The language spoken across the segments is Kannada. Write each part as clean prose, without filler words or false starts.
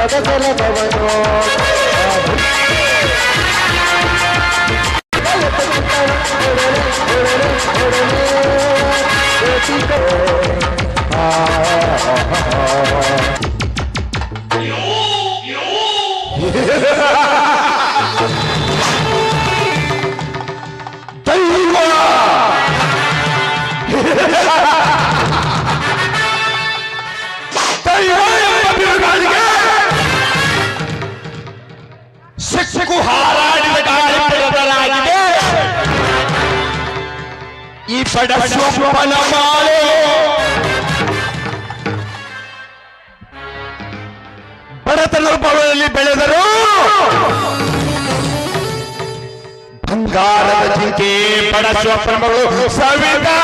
ಸಲಭವನೋ ಶಿಕ್ಷಕು ಹಾರಾಡಿದ ಗಾಳಿ ಬದಲಾಗಿದೆ ಈ ಪಡಸೊಪ್ಪನ ಮಾಲೆ ಬಡತನ ರೂಪದಲ್ಲಿ ಬೆಳೆದರು ಬಂಗಾರದ ಜಿಂಕೆ ಪಡಸೊಪ್ಪನ ಮಗಳು ಸವಿತಾ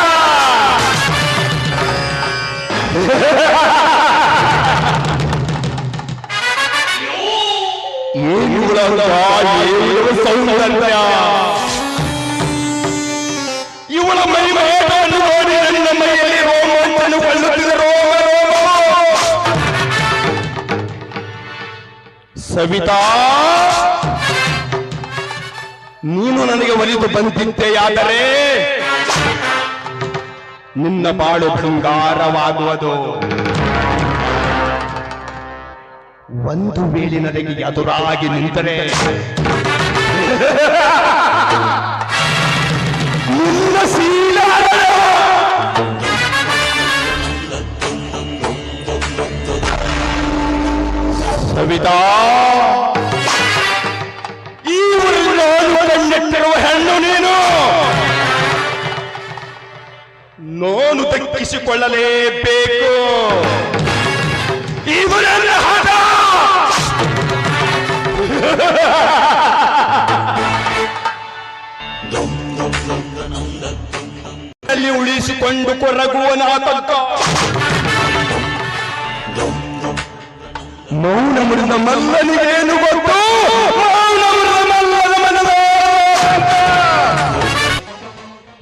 ಸೌಂದರ್ಯ ಇವಳ ಮೈ ಮೋಟವನ್ನು ನೋಡಿ ನನ್ನ ಮೈಯಲ್ಲಿ ರೋಮವನ್ನು ಕೊಳ್ಳುತ್ತಿದೆ ಸವಿತಾ ನೀನು ನನಗೆ ಒಲಿದು ಬಂದಿದ್ದೆಯಾದರೆ ನಿನ್ನ ಬಾಳು ಬಂಗಾರವಾಗುವುದು ಒಂದು ವೇಳೆ ನನಗೆ ಎದುರಾಗಿ ನಿಂತರೆ ನಿನ್ನ ಶೀಲ ಸವಿತಾ ಈ ಊರಿನ ಕಂಡಿಟ್ಟಿರುವ ಹೆಣ್ಣು ನೀನು ನೋನು ದಕ್ಕಿಸಿಕೊಳ್ಳಲೇಬೇಕು ಇದು ನನ್ನ ಹಠ ಅಲ್ಲಿ ಉಳಿಸಿಕೊಂಡು ಕೊರಗುವನ ಆತಂಕ ಮೌನ ಮುರಿದ ಮಲ್ಲನಿಗೇನು ಗೊತ್ತು ಮೌನ ಮುರಿದ ಮಲ್ಲನ ಮನದ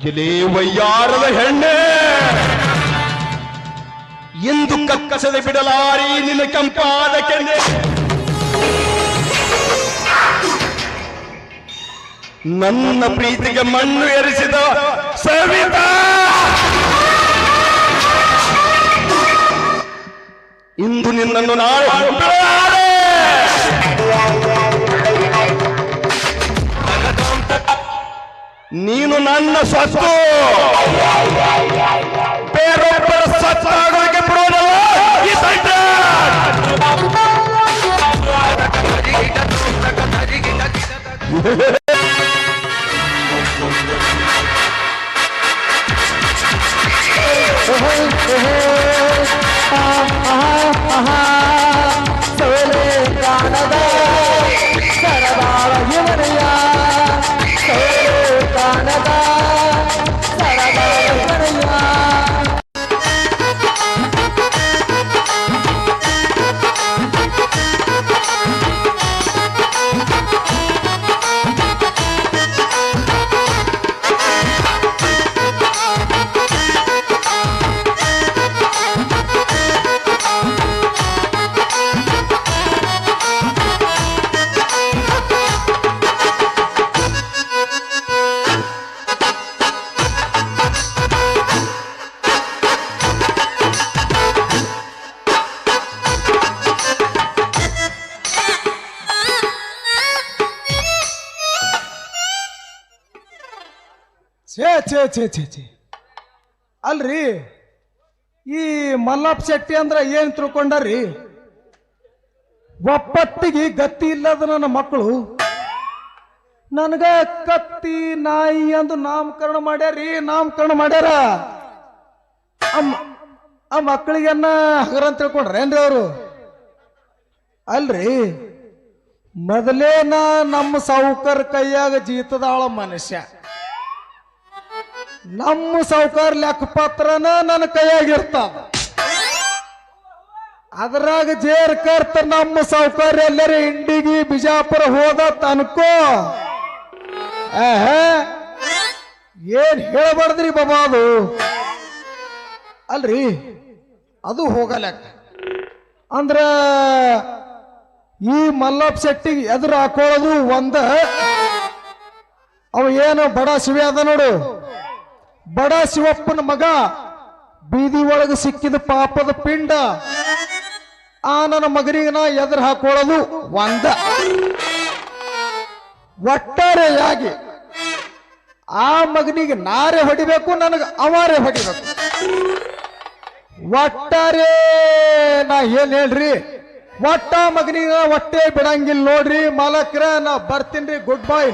ಎಲೆ ವಯ್ಯಾರದ ಹೆಣ್ಣೆ ಎಂದು ಕಕ್ಕಸದೆ ಬಿಡಲಾರಿ ನಿನ್ನ ಕೆಂಪಾದ ಕೆನ್ನೆ ನನ್ನ ಪ್ರೀತಿಗೆ ಮಣ್ಣು ಎರಿಸಿದ ಸವಿತಾ ಇಂದು ನಿನ್ನನ್ನು ನಾಳೆ ನೀನು ನನ್ನ ಸ್ವತ್ತು ಬೇರೊಬ್ಬರ ಸ್ವತ್ತಾಗೋದಕ್ಕೆ ಬಿಡೋದಲ್ಲ ಈ ಸೈಟ್ ಸೋಲೆ ಕಾಣದ ಸರದಾಳ ಇವನೆಯ ಸೋಲೆ ಕಾಣದ ಸರದಾಳ ಇವನೆಯ ಛೇ ಅಲ್ರಿ ಈ ಮಲ್ಲಪ್ಪ ಶೆಟ್ಟಿ ಅಂದ್ರ ಏನ್ ತಿಳ್ಕೊಂಡಾರಿ ಒಪ್ಪತ್ತಿಗೆ ಗತಿ ಇಲ್ಲದ ನನ್ನ ಮಕ್ಕಳು ನನಗ ಕತ್ತಿ ನಾಯಿ ಅಂದು ನಾಮಕರಣ ಮಾಡ್ಯಾರ ಆ ಮಕ್ಕಳಿಗೆನ್ನ ಹಗರ ಅಂತ ತಿಳ್ಕೊಂಡ್ರೇನ್ರಿ ಅವರು ಅಲ್ರಿ ಮೊದಲೇನ ನಮ್ಮ ಸಾವುಕಾರ ಕೈಯಾಗ ಜೀತದಾಳ ಮನುಷ್ಯ ನಮ್ಮ ಸಾವುಕಾರ ಲೆಕ್ಕಪತ್ರನ ನನ್ನ ಕೈಯಾಗಿರ್ತಾವ ಅದ್ರಾಗ ಜೇರ್ ಕರ್ತ ನಮ್ಮ ಸಾವುಕಾರ ಎಲ್ಲರ ಇಂಡಿಗಿ ಬಿಜಾಪುರ ಹೋದ ತನಕೋ ಏನ್ ಹೇಳಬಾರ್ದ್ರಿ ಬಾಬಾ ಅದು ಅಲ್ರಿ ಅದು ಹೋಗಲಕ್ಕ ಅಂದ್ರ ಈ ಮಲ್ಲಪ್ಪ ಶೆಟ್ಟಿಗೆ ಎದುರು ಹಾಕೊಳ್ಳೋದು ಒಂದ. ಅವ ಏನು ಬಡ ಶಿವ ಅದ ನೋಡು, ಬಡ ಶಿವಪ್ಪನ ಮಗ, ಬೀದಿ ಒಳಗೆ ಸಿಕ್ಕಿದ ಪಾಪದ ಪಿಂಡ. ಆ ನನ್ನ ಮಗನಿಗೆ ನಾ ಎದುರು ಹಾಕೊಳ್ಳೋದು ಒಂದ. ಒಟ್ಟಾರೆಯಾಗಿ ಆ ಮಗನಿಗೆ ನಾರೇ ಹೊಡಿಬೇಕು, ನನಗೆ ಅವಾರೇ ಹೊಡಿಬೇಕು. ಒಟ್ಟಾರೆ ನಾ ಏನ್ ಹೇಳ್ರಿ, ಒಟ್ಟ ಮಗನಿಗೆ ಒಟ್ಟೆ ಬಿಡಂಗಿಲ್ಲ ನೋಡ್ರಿ ಮಾಲಕ್ರ. ನಾ ಬರ್ತೀನಿ, ಗುಡ್ ಬಾಯ್.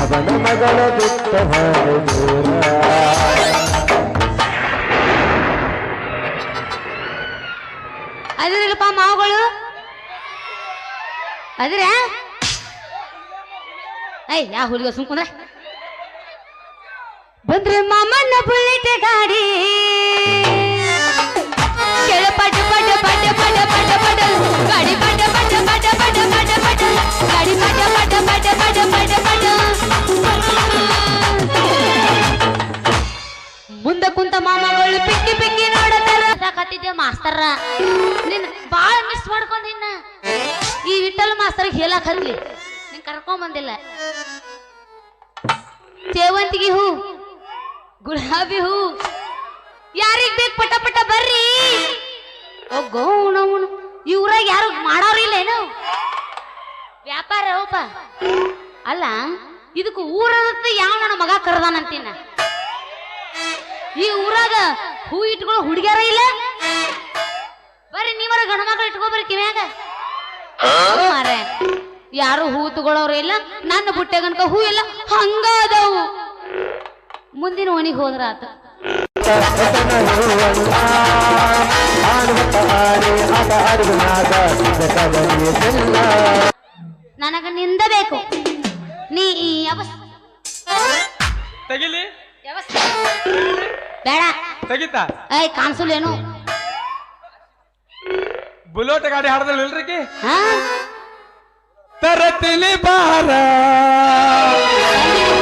ಅವನ ಮಗಳ ಬಿಟ್ಟ ಅದ್ರಲ್ಲಪ್ಪ ಮಾವುಗಳು ಅದ್ರ ಯಾ ಹುಲಿಗ ಸುಮ್ಕುಂದ್ರೆ ಬಂದ್ರೆ ಮಾಮನ್ನ ಬುಲೆಟ್ ಗಾಡಿ ಕೆಳ ಪಟ ಪಟ ಪಟ ಪಟ ಪಟ ಪಟ ಗಾಡಿ ಪಟ ಪಟ ಪಟ ಪಟ ಪಟ ಪಟ ಗಾಡಿ ಪಟ ಪಟ ಪಟ ಪಟ ಪಟ ಪಟ ಮುಂದೆ ಕುಂತ ಮಾಮಗಳು ಪಿಕ್ಕಿ ಪಿಕ್ಕಿ ನೋಡತಾರ. ಸಾಕತ್ತಿದ್ದೆ ಮಾಸ್ತರ, ನಿನ್ ಬಾಳ ಮಿಸ್ ಮಾಡ್ಕೊಂಡಿನ್ನ. ಈ ವಿಠಲ್ ಮಾಸ್ತರ್ ಹೇಳಕ್ ಹತ್ಲಿ ನೀನ್ ಕರ್ಕೊಂಡ್ ಬಂದಿಲ್ಲ. ಸೇವಂತಿಗೆ ಹೂ, ಗುಲಾಬಿ ಹೂ ಯಾರಿಗ್ ಬೇಕು ಪಟ ಪಟ ಬರ್ರಿ. ಗೌಣವನು ಇವ್ರಾಗ ಯಾರು ಮಾಡೋರಿಲ್ಲ ಏನು ವ್ಯಾಪಾರ ಹೋಪ ಅಲ್ಲ. ಇದಕ್ಕೆ ಊರದತ್ತ ಯಾವ ನನ್ನ ಮಗ ಕರ್ದಾನಂತೀನ. ಈ ಊರಾಗ ಹೂ ಇಟ್ಕೊಳ್ಳೋ ಹುಡುಗ್ಯಾರ ಇಲ್ಲ. ಬರ್ರಿ ನೀವರ ಗಂಡ ಮಕ್ಳು ಇಟ್ಕೊಬರ್ರಿ ಕಿವ್ಯಾಗ. ಮಾರೇ ಯಾರು ಹೂ ತಗೊಳ್ಳೋರು ಇಲ್ಲ. ನನ್ನ ಬುಟ್ಟೆ ಗಣಕ ಹೂ ಇಲ್ಲ, ಹಂಗಾದವು. ಮುಂದಿನ ಒಣಿಗೆ ಹೋದ್ರ ಆತ. ನನಗ ನಿಂದ ಬೇಕು. ನೀ ಈ ತೆಗಿಲಿ ಬೇಡ ತೆಗಿತಾ ಏಯ್ ಕಾಣಿಸಲೇನು. ಬುಲೆಟ್ ಗಾಡಿ ಹಾಡದಲ್ಲ ಇಲ್ರಿ. ಹಾ ತರತಿಲಿ ಬಾರ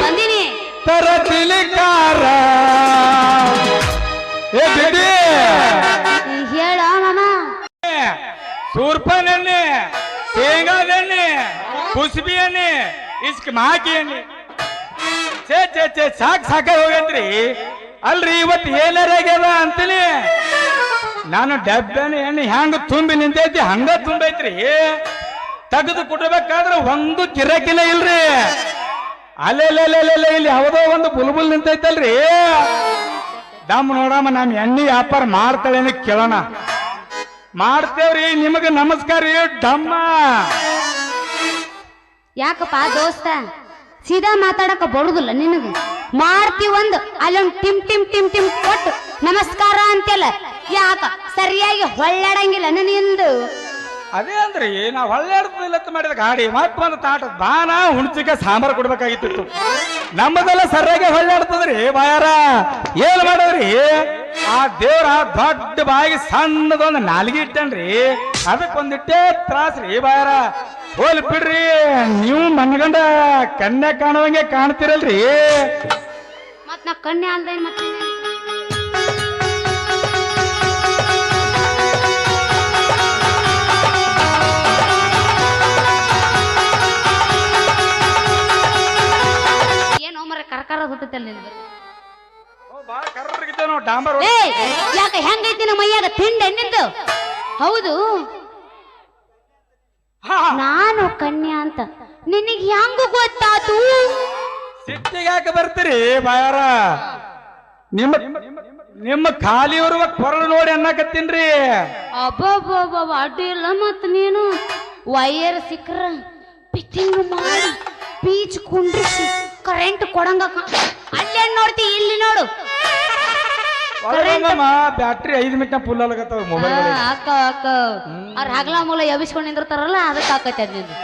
ಬಂದಿನಿ ತರತಿಲಿ ಕಾರ ಏ ಬಿಡಿ ಹೇಳ ಮಾಮ. ಸೂರ್ಪನೆಣ್ಣೆ, ಶೇಂಗಾದೆಣ್ಣೆ, ಕುಸ್ಬಿ ಎಣ್ಣೆ, ಇಸ್ಕ್ ಮಾಕಿ ಎಣ್ಣೆ. ಚೇ ಚೇ ಚೇ ಸಾಕ್ ಸಾಕ ಹೋಗೈತ್ರಿ. ಅಲ್ರಿ ಇವತ್ತು ಏನಾರಾಗ್ಯದ ಅಂತೀನಿ. ನಾನು ಡಬ್ಬೆಣ್ಣೆ ಎಣ್ಣೆ ಹೆಂಗ ತುಂಬಿ ನಿಂತೈತಿ ಹಂಗ ತುಂಬೈತ್ರಿ. ತೆಗೆದು ಕುಟಬೇಕಾದ್ರೆ ಒಂದು ಗಿರಕಿನ ಇಲ್ರಿ. ಅಲ್ಲೆಲ್ಲೆಲ್ಲೆಲ್ಲ ಇಲ್ಲಿ ಯಾವುದೋ ಒಂದು ಬುಲ್ಬುಲ್ ನಿಂತೈತಲ್ರಿ. ದಮ್ ನೋಡಮ್ಮ ನಮ್ ಎಣ್ಣೆ ವ್ಯಾಪಾರ ಮಾಡ್ತಾಳೇನ ಕೇಳೋಣ. ಮಾಡ್ತೇವ್ರಿ, ನಿಮಗೆ ನಮಸ್ಕಾರ ರೀ ಡಮ್ಮ. ಯಾಕಪ್ಪ ದೋಸ್ತ ಸೀದಾ ಮಾತಾಡಕ ಬರುದಿಲ್ಲ ನಿನಗ. ಮಾಡ್ತೀವಂದ್ ಅಲ್ಲೊಂದ್ ಟಿಮ್ ಟಿಮ್ ಟಿಮ್ ಟಿಮ್ ಕೊಟ್ಟು ನಮಸ್ಕಾರ ಅಂತೆಲ್ಲ ಯಾಕ ಸರಿಯಾಗಿ ಹೊಳ್ಳಾಡಂಗಿಲ್ಲ ನಿಂದು. ಅದೇ ಅಂದ್ರಿ ನಾವು ಹೊಳ್ಳಾಡ್ತಿಲ್ಲ ಮಾಡಿದ ಗಾಡಿ ಮತ್ತ ಒಂದು ತಾಟ ಬಾನ ಹುಣ್ಚಿಕ ಸಾಂಬಾರ್ ಕೊಡ್ಬೇಕಾಗಿತ್ತು. ನಮ್ಮದೆಲ್ಲ ಸರಿಯಾಗಿ ಹೊಳ್ಳಾಡ್ತದ್ರಿ ಬಾಯಾರ. ಏನ್ ಮಾಡದ್ರಿ, ಆ ದೇವ್ರ ದೊಡ್ಡ ಬಾಯಿಗೆ ಸಣ್ಣದೊಂದು ನಾಲ್ಗಿ ಇಟ್ಟನ್ರಿ. ಅದಕ್ಕೊಂದಿಟ್ಟೇ ತ್ರಾಸ್ರಿ ಬಾಯಾರ. ಹೋಲ್ ಬಿಡ್ರಿ, ನೀವು ಮನ್ಗಂಡ ಕನ್ಯಾ ಕಾಣುವಂಗೆ ಕಾಣ್ತಿರಲ್ರಿ. ಮತ್ ನಾ ಕನ್ಯಾ ಅಲ್ದ ಮತ್ತೆ ಏನೋ ಮರ ಕರ್ಕಾರ ಹುಟ್ಟುತ್ತಲ್ಲ ಡಾಂಬರ್ ಯಾಕೆ ಹೆಂಗೈತಿ ನಮ್ಮ ಮೈಯಾಗ ತಿಂಡಿ ಎಣ್ಣಿದ್ದು. ಹೌದು ನಾನು ಕನ್ಯಾ ಅಂತ ನಿನಗ್ ಹೆಂಗ ಗೊತ್ತಾತು. ಸಿಟ್ಟಿಗೆ ಯಾಕೆ ಬರ್ತೀರಿ ಬಾಯಾರ? ನಿಮ್ಮ ಖಾಲಿಯವ್ರ ಕೊರಳು ನೋಡಿ ಅನ್ನಕತ್ತೀನ್ರಿ. ಅಬ್ಬಬ್ಬಬ್ಬ ಅಡ್ಡಿ ಇಲ್ಲ. ಮತ್ ನೀನು ವೈಯರ್ ಸಿಕ್ಕ್ರ ಫಿಟ್ಟಿಂಗ್ ಮಾಡಿ ಬೀಚ್ ಕುಂಡ್ರಿಸಿ ಕರೆಂಟ್ ಕೊಡಂಗ ಅಲ್ಲೇನ್ ನೋಡ್ತಿ, ಇಲ್ಲಿ ನೋಡು. ಬ್ಯಾಟ್ರಿ 5 ಮಿನಿಟ್ ಫುಲ್ ಆಗತ್ತಾವ ಮೊಬೈಲ್ ಅಕ್ಕ ಅಕ್ಕ ಅವ್ರ ಹಗಲ ಮೂಲ ಎಬಿಸ್ಕೊಂಡ್ ನಿಂದಿರ್ತಾರಲ್ಲ ಅದಕ್ಕೆ ಆಕೈತೆ ಅದ್ ನಿಂದು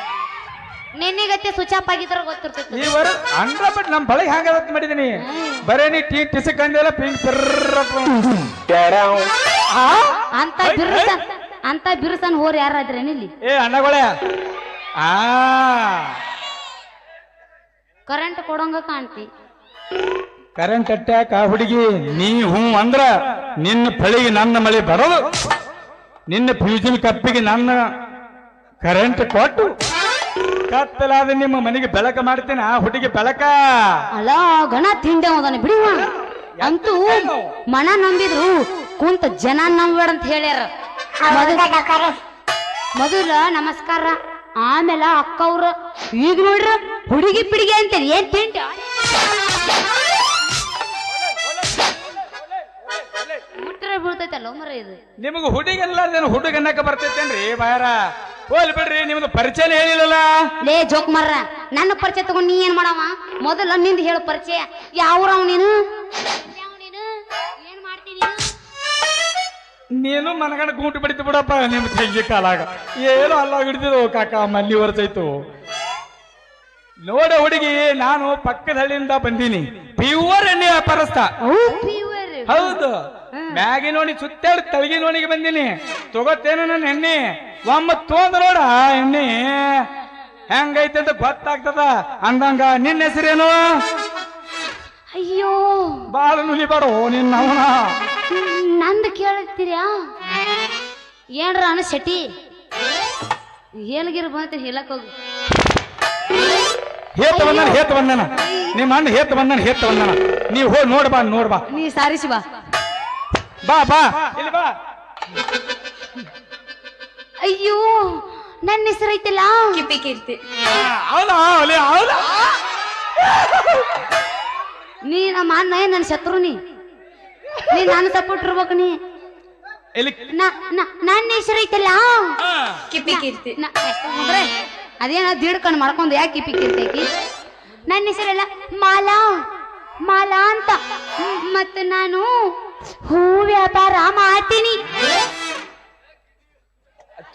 ನಿನ್ನೆಗತ್ತೆ ಸ್ವಿಚ್ ಆಫ್ ಆಗಿದ್ರ ಗೊತ್ತಿರ್ತೈತಿ ಈ ವರ ಅಂದ್ರ ಬಟ್ ನಮ್ ಬಳಿ ಹ್ಯಾಂಗದತ್ ಮಾಡಿದೀನಿ ಬರೇ ನೀ ಟಿಸಕ್ ಅಂದೆಲ್ಲ ಪಿಂಗ್ ಅಂತ ಬಿರುಸನ್ ಹೋರ್ ಯಾರಾದ್ರೇನ ಇಲ್ಲಿ ಏ ಅಣ್ಣಗಳೇ ಕರೆಂಟ್ ಕೊಡಂಗ ಕಾಣ್ತಿ ಕರೆಂಟ್ ಅಟ್ಯಾಕ ಹುಡುಗಿ ನೀ ಹೂ ಅಂದ್ರ ನಿನ್ನ ಫಳಿಗೆ ನನ್ನ ಮಳೆ ಬರೋದು ನಿನ್ನ ಫ್ಯೂಜಿನ ಕಪ್ಪಿಗೆ ನನ್ನ ಕರೆಂಟ್ ಕೊಟ್ಟು ಕತ್ತಲಾದ ನಿಮ್ಮ ಮನೆಗೆ ಬೆಳಕ ಮಾಡ್ತೇನೆ ಆ ಹುಡುಗಿ ಬೆಳಕ ಅಲ್ಲ ಗಣ ತಿಂಡೆ ಹೋದಾನೆ ಬಿಡುವ ಅಂತೂ ಮನ ನಂಬಿದ್ರು ಕುಂತ ಜನ ನಂಬೇಡ ಅಂತ ಹೇಳ್ಯಾರ ಮೊದಲ ನಮಸ್ಕಾರ ಆಮೇಲೆ ಅಕ್ಕವ್ರ ಈಗ ನೋಡ್ರ ಹುಡುಗಿ ಪಿಡಿಗೆ ಅಂತೇಳಿ ಏನ್ ತಿಂಡ ಮುಟ್ರೆ ಬೀಳ್ತೈತಲ್ಲ ಮರ ಇದು ನಿಮಗ ಹುಡುಗಲ್ಲಾರ್ದೇನು ಹುಡುಗನ್ನಕ ಬರ್ತೈತೇನ್ರಿ ಬಾಯಾರ ಹೋಲ್ ಬಿಡ್ರಿ ನಿಮ್ದು ಪರಿಚಯ ಹೇಳಿಲ್ಲಲ್ಲ ಲೇ ಜೋಕ್ ಮರ್ರ ನನ್ನ ಪರಿಚಯ ತಗೊಂಡ್ ನೀ ಏನ್ ಮಾಡವ ಮೊದಲ ನಿಂದ ಹೇಳು ಪರಿಚಯ ಯಾವ್ರವ್ ನೀನು ಏನ್ ಮಾಡ್ತೀನಿ ನೀನು ಮನಗಂಡ ಗೂಟು ಬಿಡಿತು ಬಿಡಪ್ಪ ನಿಮ್ ತೆಗಿ ಕಾಲಾಗ ಏನು ಅಲ್ಲ ಹಿಡಿದಿದ್ದು ಕಾಕ ಮಲ್ಲಿ ವರ್ಷಾಯ್ತು ನೋಡ ಹುಡುಗಿ ನಾನು ಪಕ್ಕದ ಹಳ್ಳಿಯಿಂದ ಬಂದೀನಿ ಪ್ಯೂರ್ ಎಣ್ಣೆ ವ್ಯಾಪಾರಸ್ಥ ಹೌದು ಮ್ಯಾಗಿ ನೋಡಿ ಸುತ್ತಾಡಿ ತಳಗಿ ನೋಡಿಗೆ ಬಂದೀನಿ ತಗೋತೇನ ನನ್ನ ಎಣ್ಣೆ ಒಮ್ಮ ತೊಂದ ನೋಡ ಎಣ್ಣೆ ಹೆಂಗೈತೆ ಅಂತ ಗೊತ್ತಾಗ್ತದ ಅಂದಂಗ ನಿನ್ನ ಹೆಸರೇನು ಅಯ್ಯೋ ಬಾಳ ನುಲಿಬಾರೋ ನಿನ್ನ ಅವನ ನಂದು ಕೇಳ್ತೀರ್ಯಾ ಏನ್ರ ಅನ್ನ ಶೆಟ್ಟಿ ಹೇಳಗಿರ್ ಬಂತ ಹೇಳಕ್ ಹೋಗು ಹೇತ ಬಂದನ ನಿಮ್ಮ ಅಣ್ಣ ಹೇತ ಬಂದನ ನೀವ್ ಹೋಗಿ ನೋಡ್ಬಾ ನೀ ಸಾರಿಸಿ ಬಾ ಬಾ ಇಲ್ಲಿ ಬಾ ಅಯ್ಯೋ ನನ್ನ ಹೆಸರು ಐತಿಲ್ಲ ಕಿಪಿ ಕೀರ್ತಿ ನೀ ನಮ್ಮ ಅಣ್ಣ ನನ್ನ ಶತ್ರು ನೀ ನನ್ನ ಸಪೋರ್ಟ್ ಇರ್ಬೇಕು ನೀ ನನ್ನ ಹೆಸರು ಐತಿಲ್ಲ ಕಿಪಿ ಕೀರ್ತಿ ಅದೇನ ದಿಡ್ಕಂಡ್ ಮಾಡ್ಕೊಂಡು ಯಾಕೆ ಕಿಪಿ ಕೀರ್ತೈತಿ ನನ್ನ ಹೆಸರೆಲ್ಲ ಮಾಲಾ ಅಂತ ಮತ್ತೆ ನಾನು ಹೂ ವ್ಯಾಪಾರ ಮಾಡ್ತೀನಿ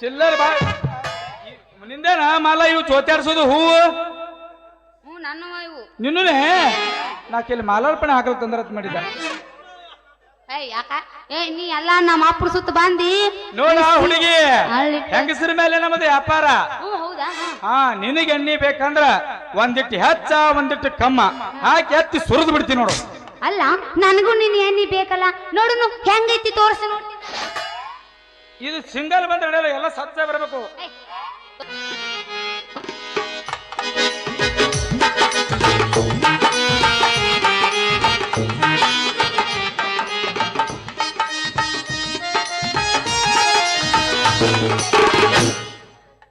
ಚಿಲ್ಲರ್ ಬಾ ನಿಂದೇನ ಮಾಲ ಇವು ಚೋತ್ಯಾಡ್ಸೋದು ಹೂವು ನನ್ನ ಇವು ನಿನ್ನುನೇ ನಾ ಕೆಲ ಮಾಲಾರ್ಪಣೆ ಹಾಕಲ್ ತಂದ್ರತ್ ಮಾಡಿದ್ದ ಯಾಕ ನೀ ಎಲ್ಲ ನಮ್ಮ ಅಪ್ಪನ ಸುತ್ತ ಬಂದಿ ನೋಡ ಹುಡುಗಿ ಹೆಂಗಸರ ಮೇಲೆ ನಮ್ಮದು ವ್ಯಾಪಾರ ಹೌದಾ ನಿನಗೆ ಎಣ್ಣೆ ಬೇಕಂದ್ರ ಒಂದಿಟ್ಟು ಹೆಚ್ಚ ಒಂದಿಟ್ಟು ಕಮ್ಮ ಹಾಕಿ ಹತ್ತಿ ಸುರಿದು ಬಿಡ್ತೀನಿ ನೋಡು ಅಲ್ಲ ನನಗೂ ನೀನ್ ಎಣ್ಣೆ ಬೇಕಲ್ಲ ನೋಡು ಹೆಂಗೈತಿ ತೋರ್ಸ ನೋಡ್ತೀನಿ ಇದು ಸಿಂಗಲ್ ಬಂದ್ರೆ ನಡೆಯಲ್ಲ ಎಲ್ಲ ಸಚ್ಚ ಬರಬೇಕು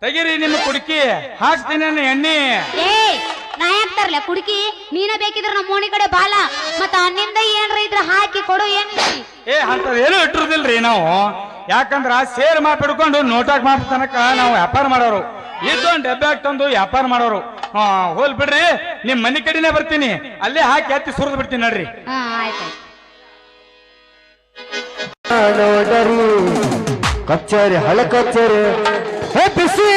ತೆಗಿರಿ ನಿಮ್ಮ ಕುಡುಕಿ ಹಾಕ್ತೀನಿ ನನ್ನ ಎಣ್ಣೆ ನಾ ಯಾಕೆ ತರ್ಲೆ ಕುಡುಕಿ ನೀನ ಬೇಕಿದ್ರ ನಮ್ಮ ಮೋಣಿ ಕಡೆ ಬಾಲ ಮತ್ತ ಅನ್ನಿಂದ ಏನ್ರ ಇದ್ರ ಹಾಕಿ ಕೊಡು ಏನ್ ಅಂತದೇನು ಇಟ್ಟಿರುದಿಲ್ರಿ ನಾವು ಯಾಕಂದ್ರ ಸೇರ್ ಮಾಪ್ ಹಿಡ್ಕೊಂಡು ನೋಟಾಕ್ ಮಾಪ್ ತನಕ ನಾವು ವ್ಯಾಪಾರ ಮಾಡೋರು ಇದೊಂದು ಡಬ್ಬೆ ತಂದು ವ್ಯಾಪಾರ ಮಾಡೋರು ಹೋಲ್ ಬಿಡ್ರಿ ನಿಮ್ ಮನಿ ಕಡೆನೆ ಬರ್ತೀನಿ ಅಲ್ಲೇ ಹಾಕಿ ಹತ್ತಿ ಸುರಿದು ಬಿಡ್ತೀನಿ ನೋಡ್ರಿ ನೋಡರಿ ಕಚ್ಚೇರಿ ಹಳ ಕಚ್ಚೇರಿ ಬಿಸಿ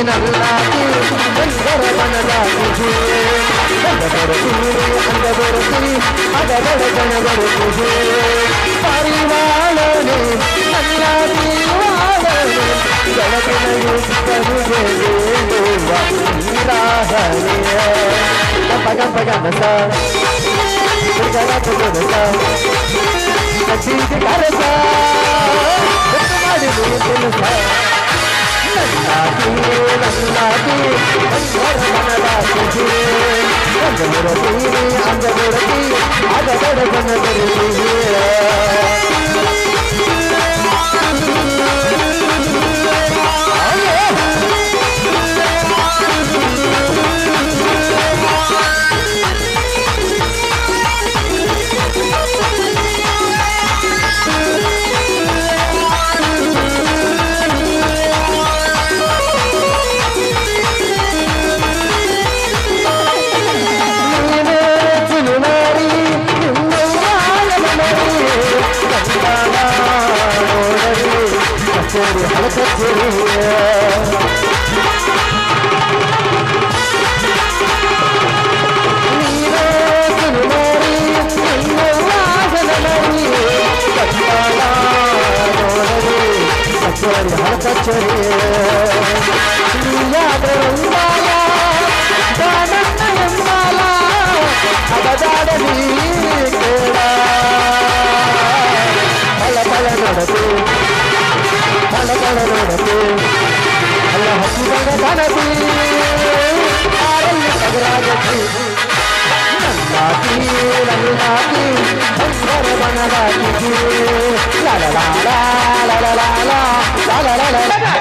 ನಲ್ಲಾಗಿ ಬಂದರ ಮನದಾಗಿ ಅಂದಬರುತ್ತಿ ಅದರ ಗಣಬರುತ್ತಿ ಪರಿವಾಳನೆ ನಲ್ಲಾಗಿ ವಾಳನೆ ಬೆಳಗಿನ ಯುದ್ಧವಿಗೆ ಗಂಪ ಗಂಪ ಗಮಸ ಕಚ್ಚಿಗೆ ಕರಸ ಮಾಡಿ ಕೆಲಸ ಅಂಗಬುರತಿ ಬಡತನ ಬರುತ್ತಿದೆಯ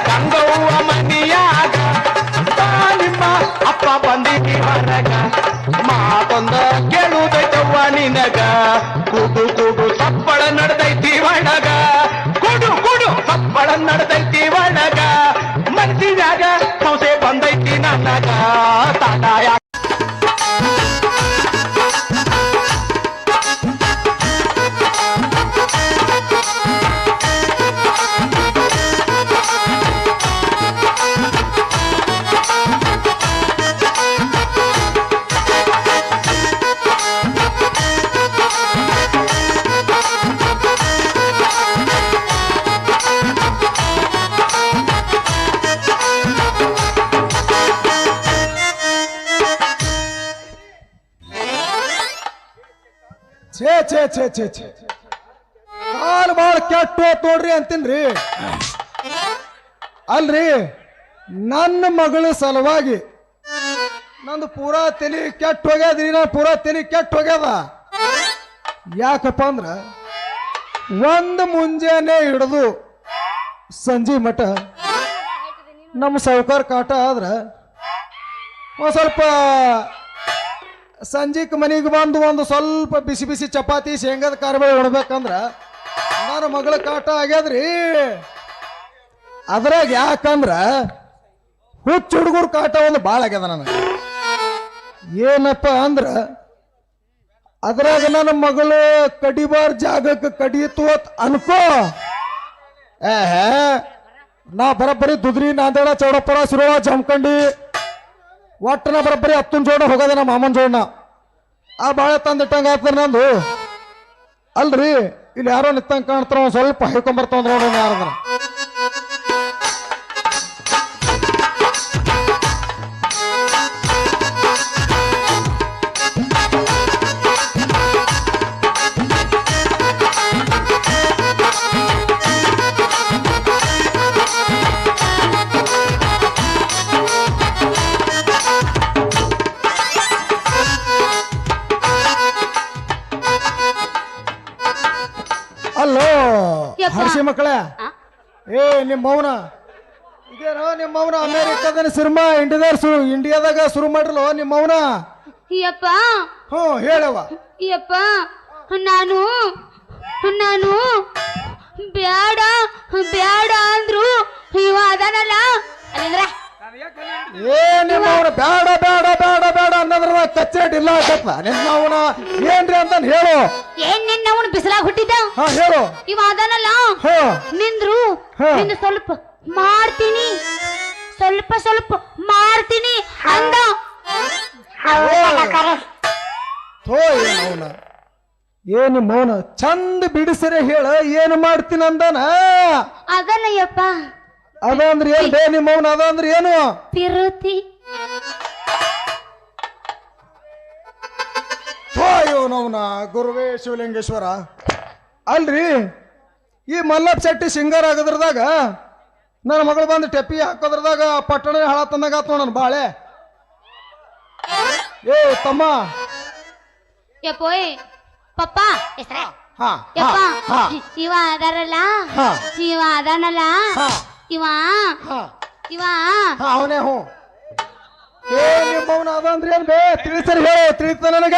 ಗಂಗವ್ವ ಮನಿಯಾಗ ನಿಮ್ಮ ಅಪ್ಪ ಬಂದಿನಿ ಹೊರಗ ಮಾತೊಂದ ಕೇಳುದೈತವ್ವ ನಿನಗ ಕುಡು ಕುಡು ಸಪ್ಪಳ ನಡೆದೈತಿ ಒಳಗ ಕುಡು ಕುಡು ಸಪ್ಪಳ ನಡೆದೈತಿ ಒಳಗ ಮನಸ್ಸಿನಾಗ ಸೌಸೆ ಬಂದೈತಿ ನನಗ ತಾಟಾಯ ಛೇ ಛೇ ಛೇ ಛೇ ಛೇ ಕಾಲು ಭಾಳ ಕೆಟ್ಟ ಹೋತ್ ನೋಡ್ರಿ ಅಂತೀನ್ರಿ. ಅಲ್ರಿ ನನ್ನ ಮಗಳ ಸಲುವಾಗಿ ನಂದು ಪೂರಾ ತಲೆ ಕೆಟ್ಟ ಹೋಗ್ಯದ್ರಿ. ನಾನು ಪೂರಾ ತಲೆ ಕೆಟ್ಟ ಹೋಗ್ಯದ. ಯಾಕಪ್ಪ ಅಂದ್ರ ಒಂದು ಮುಂಜಾನೆ ಹಿಡಿದು ಸಂಜೆ ಮಠ ನಮ್ಮ ಸಾವುಕಾರ ಕಾಟ ಆದ್ರ ಒಂದು ಸ್ವಲ್ಪ ಸಂಜೆಗೆ ಮನೆಗೆ ಬಂದು ಒಂದು ಸ್ವಲ್ಪ ಬಿಸಿ ಬಿಸಿ ಚಪಾತಿ ಶೇಂಗಾದ ಕಾರ್ಬೇಳೆ ಉಣ್ಬೇಕಂದ್ರ ನನ್ನ ಮಗಳ ಕಾಟ ಆಗ್ಯದ್ರಿ. ಅದ್ರಾಗ ಯಾಕಂದ್ರ ಹುಚ್ಚ ಹುಡುಗರ ಕಾಟ ಒಂದು ಭಾಳ ಆಗ್ಯದ ನನಗೆ. ಏನಪ್ಪ ಅಂದ್ರ ಅದ್ರಾಗ ನನ್ನ ಮಗಳು ಕಡಿಬಾರ್ ಜಾಗಕ್ಕೆ ಕಡಿಯಿತು ಅಂತ ಅನ್ಕೋ. ನಾ ಬರಬ್ಬರಿ ದುದ್ರಿ ನಾಂದೇಡ ಚೌಡಪ್ಪರ ಸಿರೋಳ ಜಮಖಂಡಿ ಒಟ್ಟನ ಬರಬ್ಬರಿ ಹತ್ತನ ಜೋಡ ಹೋಗೋದ ನಮ್ಮ ಮಾಮನ ಜೋಡನ ಆ ಬಾಳೆ ತಂದಿಟ್ಟಂಗ ಆತ ನಂದು. ಅಲ್ರಿ ಇಲ್ಲಿ ಯಾರೋ ನಿತ್ತಂಗ ಕಾಣ್ತಾರ ಸ್ವಲ್ಪ ಹೇಳ್ಕೊಂಬರ್ತಾವ ನೋಡ್ರಿ ಯಾರದ್ರ. ಅಲ್ಲೋ ಹರ್ಷಿ ಮಕ್ಕಳ, ನಿಮ್ಮ ಮೌನ ಇದೇನೋ ನಿಮ್ಮ ಮೌನ ಅಮೇರಿಕಾದ ಸಿನಿಮಾ ಇಂಡಿಯಾದಾಗ ಶುರು ಮಾಡ್ರಲ್ಲ ನಿಮ್ಮ ಮೌನ. ಯಪ್ಪ ಹ್ಞೂ ಹೇಳವ. ಯಪ್ಪ ನಾನು ನಾನು ಬ್ಯಾಡ ಬ್ಯಾಡ ಅಂದ್ರು ಇವ ಅದಾನಲ್ಲ ಅಲ್ಲಿಂದ್ರ ಏ ನಿಮ್ಮ ಅವನ ಬೇಡ ಬೇಡ ಬೇಡ ಬೇಡ ಅನ್ನೋದ್ರ ಕಚ್ಚೇಟ್ ಇಲ್ಲ ಆಗತ್ತ. ನಿಮ್ಮ ಅವನ ಏನ್ರಿ ಅಂತ ಹೇಳು. ಏನ್ ನಿನ್ನ ಅವನು ಬಿಸಿಲಾಗ ಹುಟ್ಟಿದ್ದ. ಹಾ ಹೇಳು. ಇವ ಅದಾನಲ್ಲ ಹಾ ನಿಂದ್ರು ಹಾ. ನಿಂದು ಸ್ವಲ್ಪ ಮಾಡ್ತೀನಿ ಸ್ವಲ್ಪ ಸ್ವಲ್ಪ ಮಾಡ್ತೀನಿ ಅಂದ. ಥೋ ಏನವನ ಏ ನಿಮ್ಮ ಅವನ ಚಂದ ಬಿಡಿಸರೆ ಹೇಳ ಏನು ಮಾಡ್ತೀನಿ ಅಂದಾನ. ಅದನ್ನಯ್ಯಪ್ಪ ಅದಂದ್ರೆ ಏನ್ ಬೇ ನಿಮ್ಮ ಅವನ ಅದಂದ್ರೆ ಏನು ತಿರುತಿ. ಥೋ ಇವನವನ ಗುರುವೇ ಶಿವಲಿಂಗೇಶ್ವರ. ಅಲ್ರಿ ಈ ಮಲ್ಲಪ್ಪ ಶೆಟ್ಟಿ ಸಿಂಗರ್ ಆಗೋದ್ರದಾಗ ನನ್ನ ಮಗಳು ಬಂದು ಟೆಪ್ಪಿ ಹಾಕೋದ್ರದಾಗ ಪಟ್ಟಣ ಹಳ ತಂದಾಗ ಆತ್ ನೋಡ ಬಾಳೆ. ಏ ತಮ್ಮ ಯಪ್ಪೋಯ್ ಪಪ್ಪ ಹೆಸ್ರೇ ಹಾ ಯಪ್ಪ ಹಾ ಇವ ಅದಾರಲ್ಲ ಹಾ. ಇವ ಅದಾನಲ್ಲ ಹಾ ಇವ ಹಾ ಇವ ಹಾ ಅವನೇ ಹ್ಞೂ ಏ ನಿಮ್ಮವನ ಅದಂದ್ರೆ ಏನ್ ಬೇ ತಿಳಿಸರಿ ಹೇಳು ತಿಳಿತ ನನಗ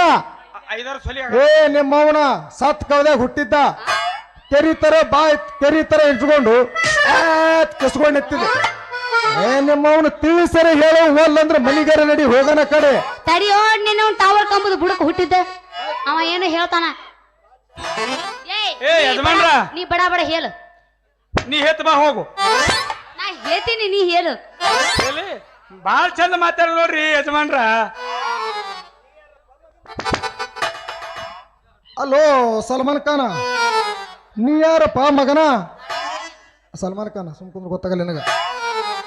5 ಸಲಿ ಏ ನಿಮ್ಮವನ ಸತ್ ಕವದಾಗ ಹುಟ್ಟಿದ್ದ ಕೆರಿ ತರ ಇಟ್ಕೊಂಡು ಕೆಸ್ಕೊಂಡು ಎತ್ತಿದೆ ಏ ನಿಮ್ಮವನು ತಿಳಿಸರಿ ಹೇಳು ಹೋಲ್ಲಂದ್ರೆ ಮನಿಗಾರ ನಡಿ ಹೋಗನ ಕಡೆ ತಡಿಯೋ ನಿನ್ನ ಟವರ್ ಕಂಬದ ಬುಡಕ್ ಹುಟ್ಟಿದ್ದ ಅವ ಏನು ಹೇಳ್ತಾನ ಏ ಯಜಮಾನ್ರ ನೀ ಬಡ ಬಡ ಹೇಳು ನೀ ಹೆತ್ ಬಾ ಹೋಗು ನಾ ಹೇಳ್ತೀನಿ ನೀ ಹೇಳು ಹೇಳಿ ಬಾಳ ಚಂದ ಮಾತಾಡ ನೋಡ್ರಿ ಯಜಮಾನ್ರ ಅಲೋ ಸಲ್ಮಾನ್ ಖಾನ ನೀ ಯಾರಪ್ಪ ಮಗನ ಸಲ್ಮಾನ್ ಖಾನ ಸುಮ್ಕುಂದ್ರೆ ಗೊತ್ತಾಗಲ್ಲ ನಿನಗ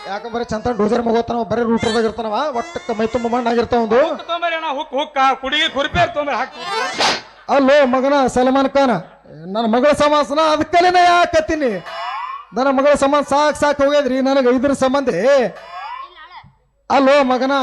ಯಾಕಂದ್ರೆ ಚಂದ ಡೋಸರ್ ಮಗೋತಾನ ಬರೀ ರೂಟ್ರದಾಗ ಇರ್ತಾನವ ಒಟ್ಟಕ್ಕೆ ಮೈ ತುಂಬ ಮಣ್ಣಾಗಿರ್ತಾವ ಒಂದು ತೊಂಬರಿ ಅಣ್ಣ ಹುಕ್ಕ ಕುಡಿಗೆ ಕುರ್ಪೇರ್ ತೊಂಬರಿ ಹಾಕಿ ಅಲ್ಲೋ ಮಗನ ಸಲ್ಮಾನ್ ಖಾನ ನನ್ನ ಮಗಳ ಸಮಾಸನ ಅದಕ್ಕಲೇನ ಯಾಕತ್ತೀನಿ ನನ್ನ ಮಗಳ ಸಮಾನ ಸಾಕು ಹೋಗ್ಯದ್ರಿ ನನಗೆ ಇದ್ರ ಸಂಬಂಧಿ ಅಲ್ಲೋ ಮಗನ